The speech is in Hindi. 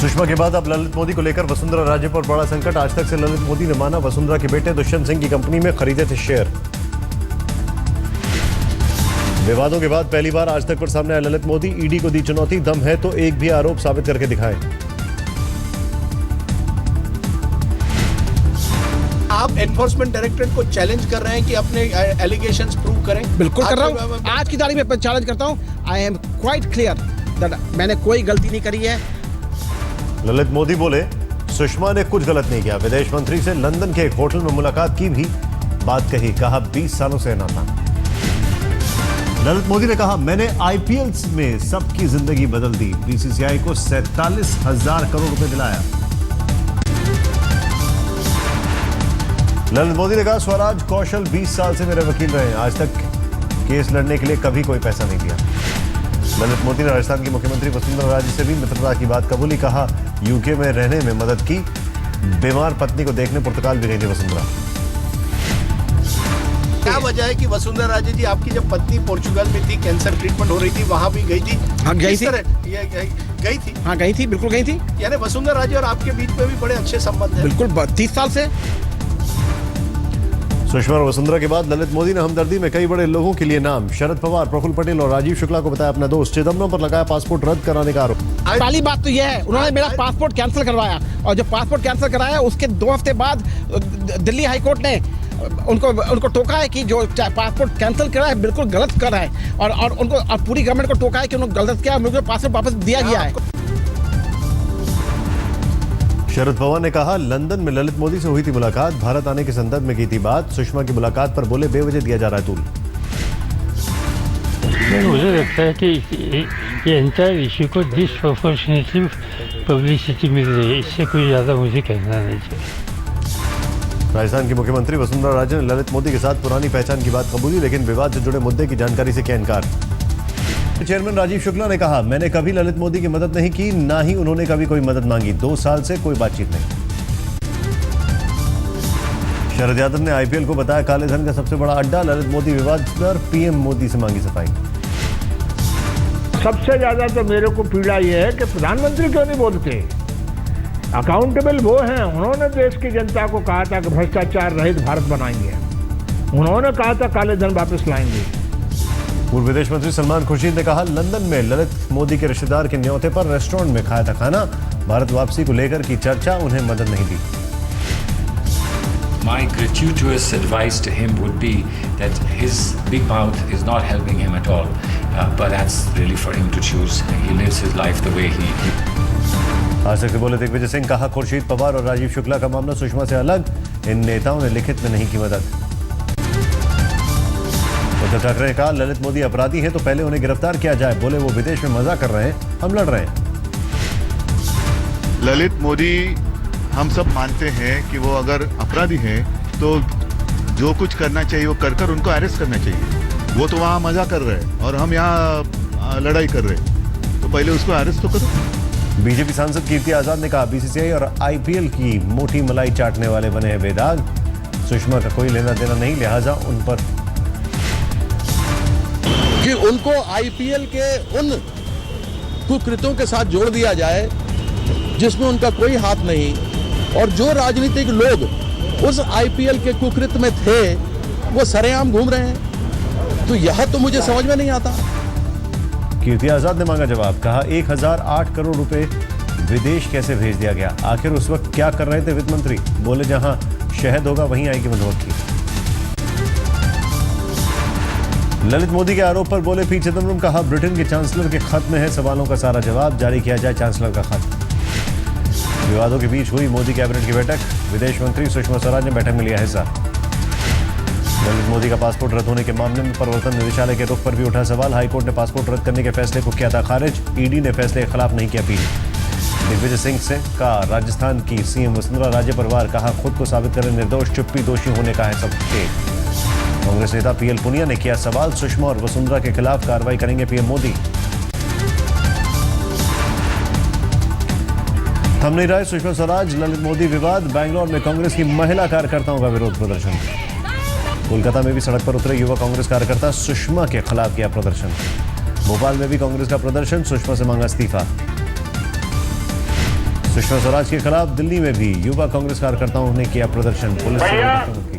सुषमा के बाद अब ललित मोदी को लेकर वसुंधरा राजे पर बड़ा संकट। आज तक से ललित मोदी ने माना वसुंधरा के बेटे दुष्यंत सिंह की कंपनी में खरीदे थे शेयर। विवादों के बाद पहली बार आज तक पर सामने आए ललित मोदी। ईडी को दी चुनौती, दम है तो एक भी आरोप साबित करके दिखाएं। आप एनफोर्समेंट डायरेक्टरेट को चैलेंज कर रहे हैं कि अपने एलिगेशंस प्रूव करें। बिल्कुल कर रहा हूं। आज की तारीख में चैलेंज करता हूं। I am quite clear that मैंने कोई गलती नहीं करी है। ललित मोदी बोले सुषमा ने कुछ गलत नहीं किया। विदेश मंत्री से लंदन के एक होटल में मुलाकात की भी बात कही, कहा 20 सालों से नाता। ललित मोदी ने कहा मैंने आईपीएल में सबकी जिंदगी बदल दी, बीसीसीआई को 47,000 करोड़ रुपए दिलाया। ललित मोदी ने कहा स्वराज कौशल 20 साल से मेरे वकील रहे हैं, आज तक केस लड़ने के लिए कभी कोई पैसा नहीं दिया। ललित मोदी ने राजस्थान की मुख्यमंत्री वसुंधरा राजे से भी मित्रता की बात कबूली, कहा यूके में रहने में मदद की, बीमार पत्नी को देखने पुर्तगाल भी गई थी वसुंधरा। क्या वजह है कि वसुंधरा राजे जी आपकी जब पत्नी पोर्चुगल में थी, कैंसर ट्रीटमेंट हो रही थी, वहां भी गई थी? हाँ गई थी। गई थी? हाँ गई थी, बिल्कुल गई थी। यानी वसुंधरा राजे और आपके बीच में भी बड़े अच्छे संबंध हैं। बिल्कुल 30 साल से। सुषमा और वसुंधरा के बाद ललित मोदी ने हमदर्दी में कई बड़े लोगों के लिए नाम, शरद पवार, प्रफुल्ल पटेल और राजीव शुक्ला को बताया अपना दोस्त। चिदम्बरम पर लगाया पासपोर्ट रद्द कराने का आरोप। पहली बात तो यह है उन्होंने मेरा पासपोर्ट कैंसिल करवाया, और जब पासपोर्ट कैंसिल कराया उसके 2 हफ्ते बाद दिल्ली हाईकोर्ट ने उनको टोका है कि जो पासपोर्ट कैंसिल करा है बिल्कुल गलत कर रहा है, और उनको पूरी गवर्नमेंट को टोका है कि उन्होंने गलत किया, मुझे पासपोर्ट वापस दिया गया है। शरद पवार ने कहा लंदन में ललित मोदी से हुई थी मुलाकात, भारत आने के संदर्भ में की थी बात। सुषमा की मुलाकात पर बोले बेवजह दिया जा रहा है तूल। मुझे लगता है कि ये एंटायर इश्यू को डिसप्रोपोर्शनेटली पब्लिसिटी मिल रही है, इससे कोई ज़्यादा मुझे कहना नहीं चाहिए। राजस्थान की मुख्यमंत्री वसुंधरा राजे ने ललित मोदी के साथ पुरानी पहचान की बात कबूली, लेकिन विवाद से जुड़े मुद्दे की जानकारी से किया इनकार। चेयरमैन राजीव शुक्ला ने कहा मैंने कभी ललित मोदी की मदद नहीं की, ना ही उन्होंने कभी कोई मदद मांगी, 2 साल से कोई बातचीत नहीं। शरद यादव ने आईपीएल को बताया काले धन का सबसे बड़ा अड्डा, ललित मोदी विवाद पर पीएम मोदी से मांगी सफाई। सबसे ज्यादा तो मेरे को पीड़ा यह है कि प्रधानमंत्री क्यों नहीं बोलते। अकाउंटेबल वो हैं, उन्होंने देश की जनता को कहा था कि भ्रष्टाचार रहित भारत बनाएंगे, उन्होंने कहा था काले धन वापस लाएंगे। पूर्व विदेश मंत्री सलमान खुर्शीद ने कहा लंदन में ललित मोदी के रिश्तेदार के न्योते पर रेस्टोरेंट में खाया था खाना, भारत वापसी को लेकर की चर्चा, उन्हें मदद नहीं दी। My gratuitous advice to him would be that his big mouth is not helping him at all, but that's really for him to choose. He lives his life the way he आज तक से बोले दिग्विजय सिंह, कहा खुर्शीद पवार और राजीव शुक्ला का मामला सुषमा से अलग, इन नेताओं ने लिखित में नहीं की मदद। उद्धव ठाकरे ने कहा ललित मोदी अपराधी हैं तो पहले उन्हें गिरफ्तार किया जाए, बोले वो विदेश में मजा कर रहे हैं, हम लड़ रहे हैं। ललित मोदी हम सब मानते हैं कि वो अगर अपराधी हैं तो जो कुछ करना चाहिए वो कर उनको अरेस्ट करना चाहिए। वो तो वहाँ मजा कर रहे हैं और हम यहाँ लड़ाई कर रहे हैं, तो पहले उसको अरेस्ट तो करो। बीजेपी सांसद कीर्ति आजाद ने कहा बीसीसीआई और आईपीएल की मोटी मलाई चाटने वाले बने हैं बेदाग, सुषमा का कोई लेना देना नहीं, लिहाजा उन पर कि उनको आईपीएल के उन कुकृत्यों के साथ जोड़ दिया जाए जिसमें उनका कोई हाथ नहीं, और जो राजनीतिक लोग उस आईपीएल के कुकृत्य में थे वो सरेआम घूम रहे हैं, तो यह तो मुझे समझ में नहीं आता। कीर्ति आजाद ने मांगा जवाब, कहा 1008 करोड़ रुपए विदेश कैसे भेज दिया गया, आखिर उस वक्त क्या कर रहे थे वित्त मंत्री, बोले जहां शहद होगा वहीं आएगी मधुमक्खी। ललित मोदी के आरोप पर बोले पी चिदम्बरम, कहा ब्रिटेन के चांसलर के खत में है सवालों का सारा जवाब, जारी किया जाए चांसलर का खत। विवादों के बीच हुई मोदी कैबिनेट की बैठक, विदेश मंत्री सुषमा स्वराज ने बैठक में लिया हिस्सा। ललित मोदी का पासपोर्ट रद्द होने के मामले में प्रवर्तन निदेशालय के रुख पर भी उठा सवाल, हाईकोर्ट ने पासपोर्ट रद्द करने के फैसले को किया था खारिज, ईडी ने फैसले के खिलाफ नहीं किया अपील। दिग्विजय सिंह से कहा राजस्थान की सीएम वसुंधरा राजे पर वार, कहा खुद को साबित करें निर्दोष, चुप्पी दोषी होने का है सबके। कांग्रेस नेता पीएल पुनिया ने किया सवाल, सुषमा और वसुंधरा के खिलाफ कार्रवाई करेंगे पीएम मोदी। थम नहीं रहे सुषमा स्वराज ललित मोदी विवाद, बैंगलोर में कांग्रेस की महिला कार्यकर्ताओं का विरोध प्रदर्शन। कोलकाता में भी सड़क पर उतरे युवा कांग्रेस कार्यकर्ता, सुषमा के खिलाफ किया प्रदर्शन। भोपाल में भी कांग्रेस का प्रदर्शन, सुषमा से मांगा इस्तीफा। सुषमा स्वराज के खिलाफ दिल्ली में भी युवा कांग्रेस कार्यकर्ताओं ने किया प्रदर्शन, पुलिस से